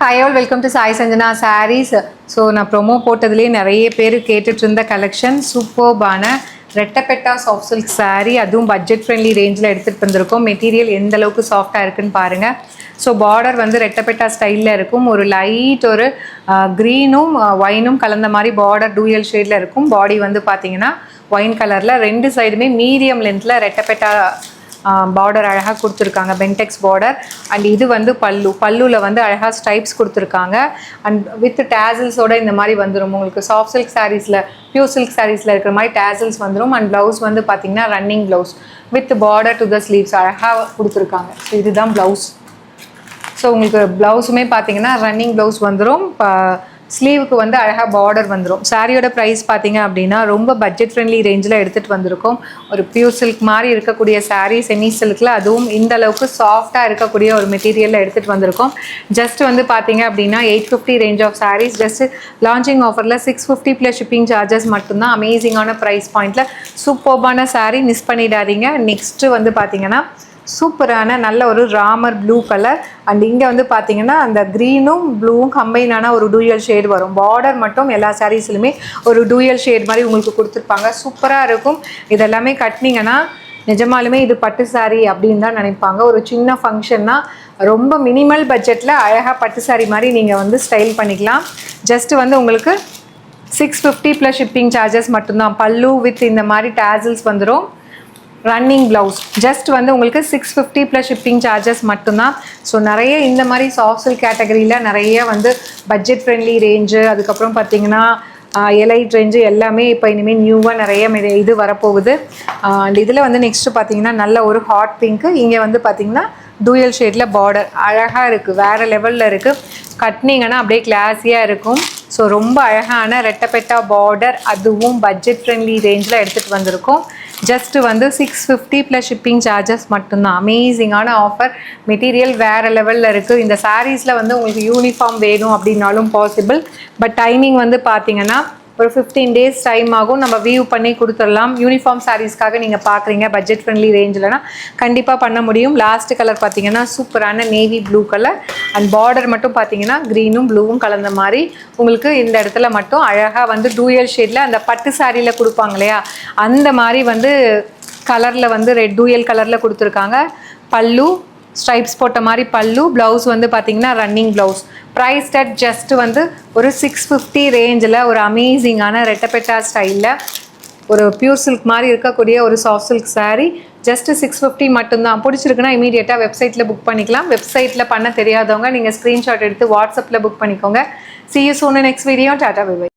Hi all, welcome to Sai Sanjana Sarees. So நான் promo போட்டதுலேயே நிறைய பேர் கேட்டுட்டு இருந்த கலெக்ஷன் சூப்பர்பான ரெட்டப்பெட்டா சாஃப்ட் சில்க் சாரீ, அதுவும் பட்ஜெட் ஃப்ரெண்ட்லி ரேஞ்சில் எடுத்துகிட்டு வந்திருக்கோம். மெட்டீரியல் எந்த அளவுக்கு சாஃப்டாக இருக்குன்னு பாருங்கள். ஸோ பார்டர் வந்து ரெட்டப்பெட்டா ஸ்டைலில் இருக்கும். ஒரு லைட் ஒரு க்ரீனும் ஒயினும் கலந்த மாதிரி பார்டர் டூயல் ஷேடில் இருக்கும். பாடி வந்து பார்த்தீங்கன்னா ஒயின் கலரில், ரெண்டு சைடுமே மீடியம் லென்த்தில் ரெட்டப்பெட்டா பார்டர் அழகாக கொடுத்துருக்காங்க, பென்டெக்ஸ் பார்டர். அண்ட் இது வந்து பல்லுவில் வந்து அழகாக ஸ்டைப்ஸ் கொடுத்துருக்காங்க. அண்ட் வித் டேசல்ஸோட இந்த மாதிரி வந்துடும். உங்களுக்கு சாஃப்ட் சில்க் சாரீஸில், பியூர் சில்க் சாரீஸில் இருக்கிற மாதிரி டேசல்ஸ் வந்துடும். அண்ட் ப்ளவுஸ் வந்து பார்த்திங்கன்னா running blouse with border to the sleeves அழகாக கொடுத்துருக்காங்க. ஸோ இதுதான் ப்ளவுஸ். ஸோ உங்களுக்கு ப்ளவுஸுமே பார்த்தீங்கன்னா ரன்னிங் ப்ளவுஸ் வந்துடும். ஸ்லீவுக்கு வந்து அழகாக பார்டர் வந்துடும். சாரியோட ப்ரைஸ் பார்த்தீங்க அப்படின்னா ரொம்ப பட்ஜெட் ஃப்ரெண்ட்லி ரேஞ்சில் எடுத்துகிட்டு வந்திருக்கோம். ஒரு பியூர் சில்க் மாதிரி இருக்கக்கூடிய சாரீ, செமி சில்கில், அதுவும் இந்த அளவுக்கு சாஃப்டாக இருக்கக்கூடிய ஒரு மெட்டீரியலில் எடுத்துகிட்டு வந்திருக்கோம். ஜஸ்ட் வந்து பார்த்தீங்க அப்படின்னா 850 range of saris. Just launching ஆஃபரில் 650 ப்ளஸ் ஷிப்பிங் சார்ஜஸ் மட்டும்தான். அமேசிங்கான ப்ரைஸ் பாயிண்டில் சூப்பர்பான சாரீ, மிஸ் பண்ணிடாதீங்க. நெக்ஸ்ட்டு வந்து பார்த்தீங்கன்னா சூப்பரான நல்ல ஒரு ராமர் ப்ளூ கலர். அண்ட் இங்கே வந்து பார்த்தீங்கன்னா அந்த க்ரீனும் ப்ளூவும் கம்பைனான ஒரு டூயல் ஷேட் வரும். பார்டர் மட்டும் எல்லா சாரீஸ்லையுமே ஒரு டூயல் ஷேட் மாதிரி உங்களுக்கு கொடுத்துருப்பாங்க. சூப்பராக இருக்கும். இதெல்லாமே கட்டினீங்கன்னா நிஜமாலுமே இது பட்டு சாரீ அப்படின்னு தான் நினைப்பாங்க. ஒரு சின்ன ஃபங்க்ஷன்னா ரொம்ப மினிமல் பட்ஜெட்டில் அழகாக பட்டு சாரீ மாதிரி நீங்கள் வந்து ஸ்டைல் பண்ணிக்கலாம். ஜஸ்ட்டு வந்து உங்களுக்கு 650 ப்ளஸ் ஷிப்பிங் சார்ஜஸ் மட்டும்தான். பல்லு வித் இந்த மாதிரி டேசல்ஸ் வந்துடும். ரன்னிங் ப்ளவுஸ் ஜஸ்ட் வந்து உங்களுக்கு 650 ப்ளஸ் ஷிப்பிங் சார்ஜஸ் மட்டும்தான். ஸோ நிறைய இந்த மாதிரி சாஃப்ட் சில்க் கேட்டகரியில் நிறைய வந்து பட்ஜெட் ஃப்ரெண்ட்லி ரேஞ்சு, அதுக்கப்புறம் பார்த்தீங்கன்னா எலைட் ரேஞ்சு எல்லாமே இப்போ இனிமேல் நியூவாக நிறைய இது வரப்போகுது. அண்ட் இதில் வந்து நெக்ஸ்ட்டு பார்த்தீங்கன்னா நல்ல ஒரு ஹாட் பிங்க்கு. இங்கே வந்து பார்த்தீங்கன்னா டூயல் ஷேடில் பார்டர் அழகாக இருக்குது, வேறு லெவலில் இருக்குது. கட்டினீங்கன்னா அப்படியே கிளாஸியாக இருக்கும். ஸோ ரொம்ப அழகான ரெட்டப்பெட்டா பார்டர், அதுவும் பட்ஜெட் ஃப்ரெண்ட்லி ரேஞ்சில் எடுத்துகிட்டு வந்திருக்கோம். ஜஸ்ட்டு வந்து 650 ப்ளஸ் ஷிப்பிங் சார்ஜஸ் மட்டும்தான். அமேசிங்கான ஆஃபர். மெட்டீரியல் வேறு லெவலில் இருக்குது. இந்த சாரீஸில் வந்து உங்களுக்கு யூனிஃபார்ம் வேணும் அப்படின்னாலும் பாசிபிள். பட் டைமிங் வந்து பார்த்தீங்கன்னா ஒரு 15 டேஸ் டைம் ஆகும். நம்ம வியூ பண்ணி கொடுத்துடலாம். யூனிஃபார்ம் சாரீஸ்க்காக நீங்கள் பார்க்குறீங்க பட்ஜெட் ஃப்ரெண்ட்லி ரேஞ்சில்னா கண்டிப்பாக பண்ண முடியும். லாஸ்ட் கலர் பார்த்தீங்கன்னா சூப்பரான navy blue colour. And border மட்டும் பார்த்தீங்கன்னா க்ரீனும் ப்ளூவும் கலந்த மாதிரி உங்களுக்கு இந்த இடத்துல மட்டும் அழகாக வந்து டூயல் ஷேடில் அந்த பட்டு சாரியில் கொடுப்பாங்க இல்லையா, அந்த மாதிரி வந்து கலரில் வந்து ரெட் டூயல் கலரில் கொடுத்துருக்காங்க. பல்லு ஸ்ட்ரைப்ஸ் போட்ட மாதிரி பல்லு, ப்ளவுஸ் வந்து பார்த்தீங்கன்னா running blouse. Price at just வந்து ஒரு 650 ரேஞ்சில் ஒரு அமேசிங்கான ரெட்டப்பெட்டா ஸ்டைலில் ஒரு பியூர் சில்க் மாதிரி இருக்கக்கூடிய ஒரு சாஃப்ட் சில்க் சாரீ. ஜஸ்ட்டு 650 மட்டும்தான். பிடிச்சிருக்குன்னா இமீடியட்டாக வெப்சைட்டில் புக் பண்ணிக்கலாம். வெப்சைட்டில் பண்ண தெரியாதவங்க நீங்கள் ஸ்க்ரீன்ஷாட் எடுத்து வாட்ஸ்அப்பில் புக் பண்ணிக்கோங்க. See you soon in next video. Tata, bye bye.